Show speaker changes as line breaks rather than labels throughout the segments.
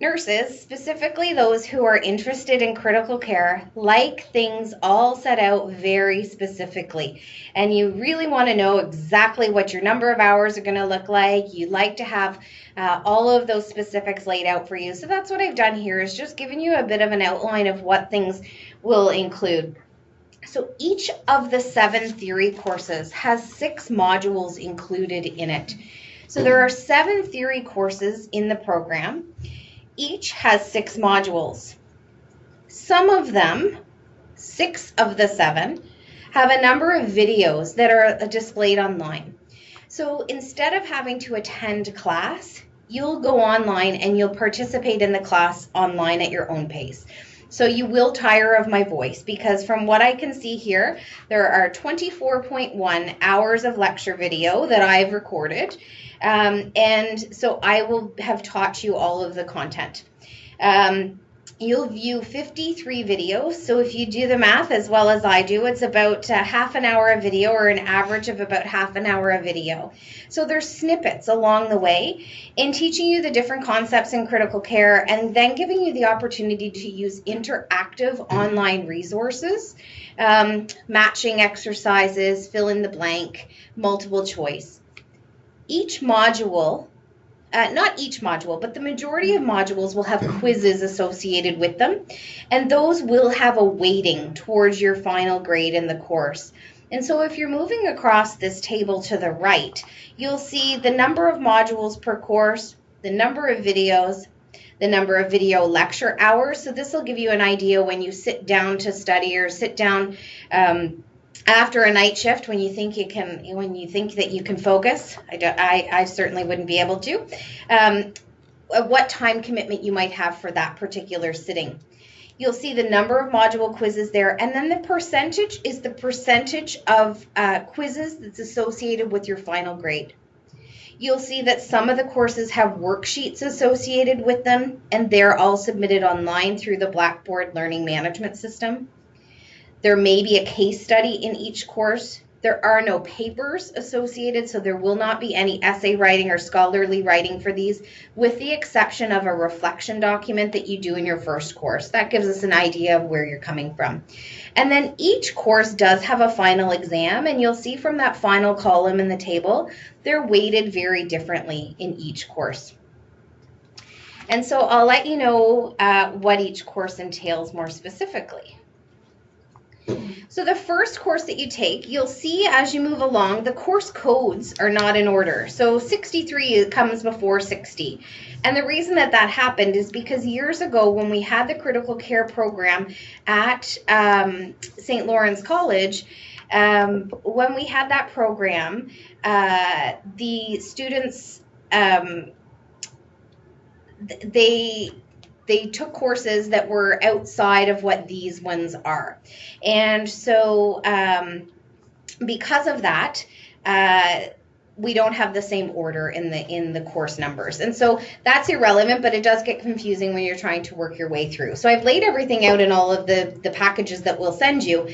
Nurses, specifically those who are interested in critical care, like things all set out very specifically. And you really want to know exactly what your number of hours are going to look like. You like to have all of those specifics laid out for you. So that's what I've done here, is just giving you a bit of an outline of what things will include. So each of the 7 theory courses has 6 modules included in it. So there are 7 theory courses in the program. Each has 6 modules. Some of them, 6 of the 7, have a number of videos that are displayed online. So instead of having to attend class, you'll go online and you'll participate in the class online at your own pace. So you will tire of my voice, because from what I can see here, there are 24.1 hours of lecture video that I've recorded. And so I will have taught you all of the content. You'll view 53 videos. So if you do the math as well as I do, it's about half an hour of video, or an average of about half an hour of video. So there's snippets along the way in teaching you the different concepts in critical care, and then giving you the opportunity to use interactive online resources, matching exercises, fill in the blank, multiple choice. Each module, not each module, but the majority of modules will have quizzes associated with them, and those will have a weighting towards your final grade in the course. And so if you're moving across this table to the right, you'll see the number of modules per course, the number of videos, the number of video lecture hours. So this will give you an idea when you sit down to study, or sit down after a night shift, when you think that you can focus. I certainly wouldn't be able to. What time commitment you might have for that particular sitting. You'll see the number of module quizzes there, and then the percentage is the percentage of quizzes that's associated with your final grade. You'll see that some of the courses have worksheets associated with them, and they're all submitted online through the Blackboard Learning Management System. There may be a case study in each course. There are no papers associated, so there will not be any essay writing or scholarly writing for these, with the exception of a reflection document that you do in your first course. That gives us an idea of where you're coming from. And then each course does have a final exam, and you'll see from that final column in the table, they're weighted very differently in each course. And so I'll let you know what each course entails more specifically. So the first course that you take, you'll see as you move along, the course codes are not in order. So 63 comes before 60. And the reason that happened is because years ago, when we had the critical care program at St. Lawrence College, when we had that program, the students, they took courses that were outside of what these ones are. And so because of that, we don't have the same order in the course numbers. And so that's irrelevant, but it does get confusing when you're trying to work your way through. So I've laid everything out in all of the packages that we'll send you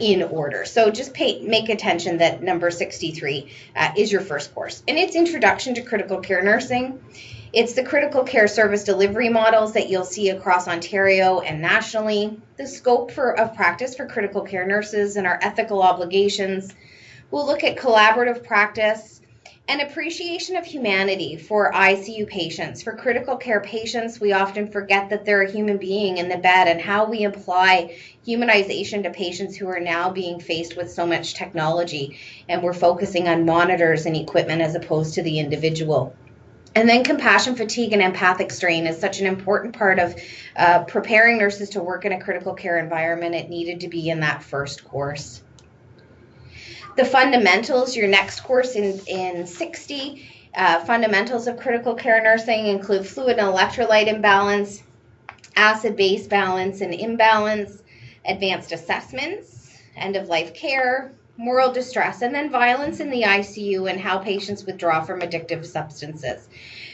in order. So just make attention that number 63 is your first course. And it's Introduction to Critical Care Nursing. It's the critical care service delivery models that you'll see across Ontario and nationally, the scope of practice for critical care nurses and our ethical obligations. We'll look at collaborative practice and appreciation of humanity for ICU patients. For critical care patients, we often forget that they're a human being in the bed, and how we apply humanization to patients who are now being faced with so much technology. And we're focusing on monitors and equipment as opposed to the individual. And then compassion, fatigue, and empathic strain is such an important part of preparing nurses to work in a critical care environment. It needed to be in that first course. The fundamentals, your next course in 60, fundamentals of critical care nursing include fluid and electrolyte imbalance, acid-base balance and imbalance, advanced assessments, end-of-life care, moral distress, and then violence in the ICU and how patients withdraw from addictive substances.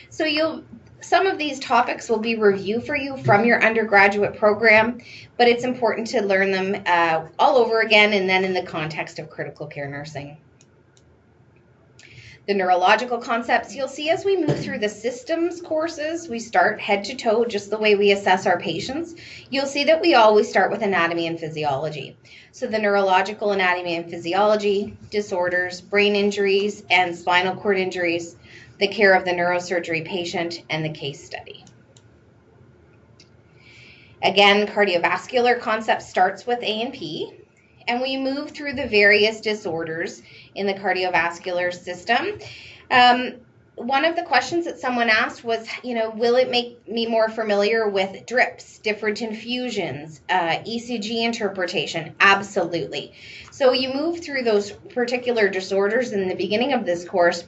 So some of these topics will be review for you from your undergraduate program, but it's important to learn them all over again, and then in the context of critical care nursing. The neurological concepts, you'll see as we move through the systems courses, we start head to toe, just the way we assess our patients. You'll see that we always start with anatomy and physiology. So the neurological anatomy and physiology, disorders, brain injuries, and spinal cord injuries, the care of the neurosurgery patient, and the case study. Again, cardiovascular concept starts with A&P, and we move through the various disorders in the cardiovascular system. One of the questions that someone asked was, will it make me more familiar with drips, different infusions, ECG interpretation? Absolutely. So you move through those particular disorders in the beginning of this course,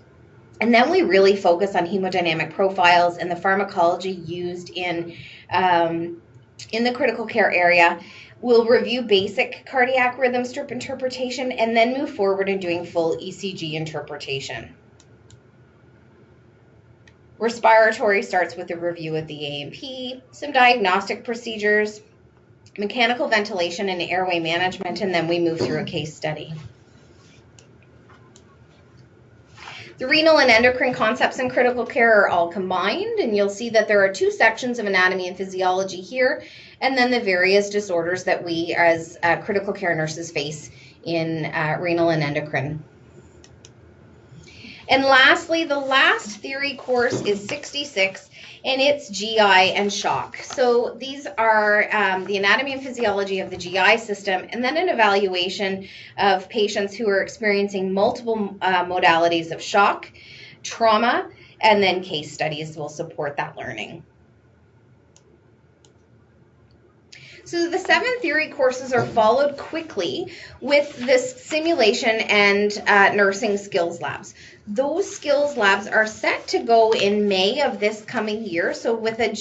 and then we really focus on hemodynamic profiles and the pharmacology used in the critical care area. We'll review basic cardiac rhythm strip interpretation and then move forward in doing full ECG interpretation. Respiratory starts with a review of the A&P, some diagnostic procedures, mechanical ventilation and airway management, and then we move through a case study. The renal and endocrine concepts in critical care are all combined, and you'll see that there are two sections of anatomy and physiology here, and then the various disorders that we as critical care nurses face in renal and endocrine. And lastly, the last theory course is 66, and it's GI and shock. So these are the anatomy and physiology of the GI system, and then an evaluation of patients who are experiencing multiple modalities of shock, trauma, and then case studies will support that learning. So the 7 theory courses are followed quickly with this simulation and nursing skills labs. Those skills labs are set to go in May of this coming year. So with a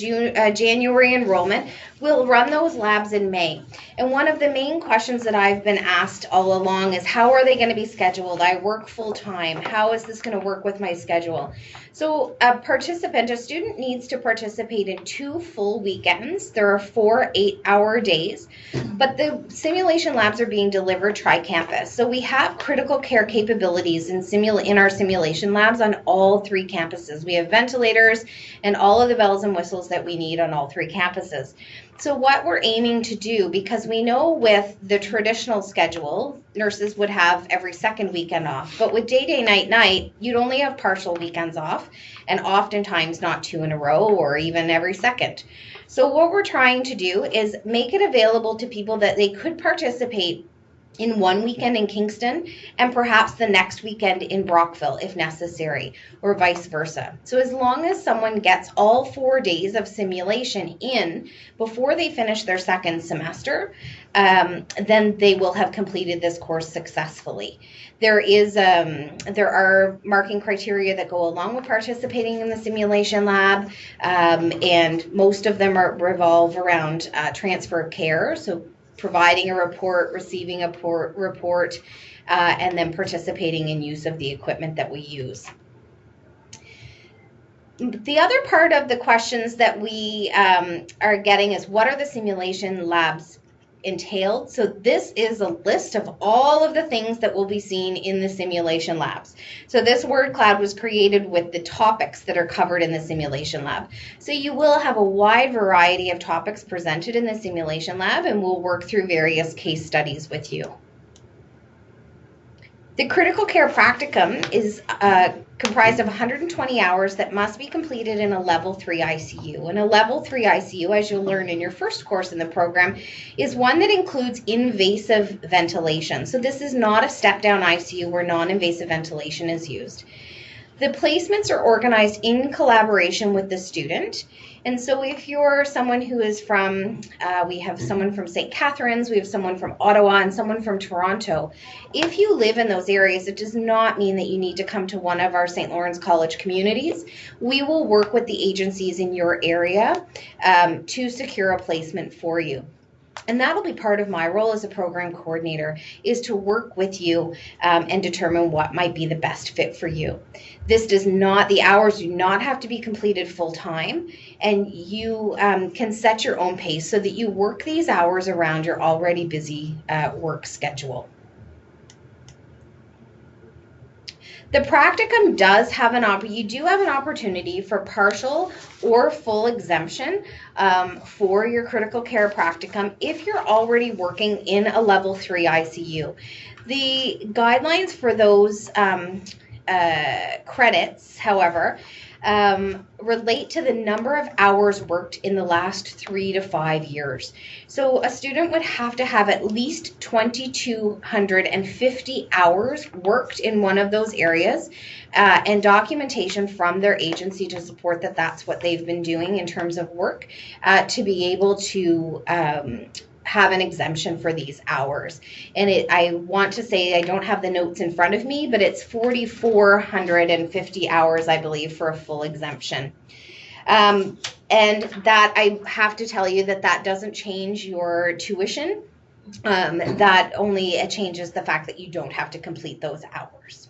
January enrollment, we'll run those labs in May. And one of the main questions that I've been asked all along is, how are they going to be scheduled? I work full time. How is this going to work with my schedule? So a student needs to participate in 2 full weekends. There are 4 8-hour days, but the simulation labs are being delivered tri-campus. So we have critical care capabilities in our simulation labs on all 3 campuses. We have ventilators and all of the bells and whistles that we need on all 3 campuses. So what we're aiming to do, because we know with the traditional schedule, nurses would have every 2nd weekend off, but with day, night, you'd only have partial weekends off, and oftentimes not 2 in a row or even every 2nd. So what we're trying to do is make it available to people that they could participate in one weekend in Kingston and perhaps the next weekend in Brockville if necessary, or vice versa. So as long as someone gets all 4 days of simulation in before they finish their 2nd semester, then they will have completed this course successfully. There are marking criteria that go along with participating in the simulation lab, and most of them revolve around transfer of care. So providing a report, receiving a report, and then participating in use of the equipment that we use. The other part of the questions that we are getting is, what are the simulation labs entailed? So this is a list of all of the things that will be seen in the simulation labs. So this word cloud was created with the topics that are covered in the simulation lab. So you will have a wide variety of topics presented in the simulation lab, and we'll work through various case studies with you. The critical care practicum is comprised of 120 hours that must be completed in a level 3 ICU. And a level 3 ICU, as you'll learn in your first course in the program, is one that includes invasive ventilation. So this is not a step-down ICU where non-invasive ventilation is used. The placements are organized in collaboration with the student. And so if you're someone who is from, we have someone from St. Catharines, we have someone from Ottawa, and someone from Toronto. If you live in those areas, it does not mean that you need to come to one of our St. Lawrence College communities. We will work with the agencies in your area to secure a placement for you. And that'll be part of my role as a program coordinator, is to work with you and determine what might be the best fit for you. The hours do not have to be completed full time, and you can set your own pace so that you work these hours around your already busy work schedule. The practicum does have you do have an opportunity for partial or full exemption for your critical care practicum if you're already working in a level 3 ICU. The guidelines for those credits, however, relate to the number of hours worked in the last 3 to 5 years. So a student would have to have at least 2,250 hours worked in one of those areas and documentation from their agency to support that that's what they've been doing in terms of work to be able to have an exemption for these hours. And I want to say, I don't have the notes in front of me, but it's 4,450 hours, I believe, for a full exemption. And that, I have to tell you that doesn't change your tuition. That only changes the fact that you don't have to complete those hours.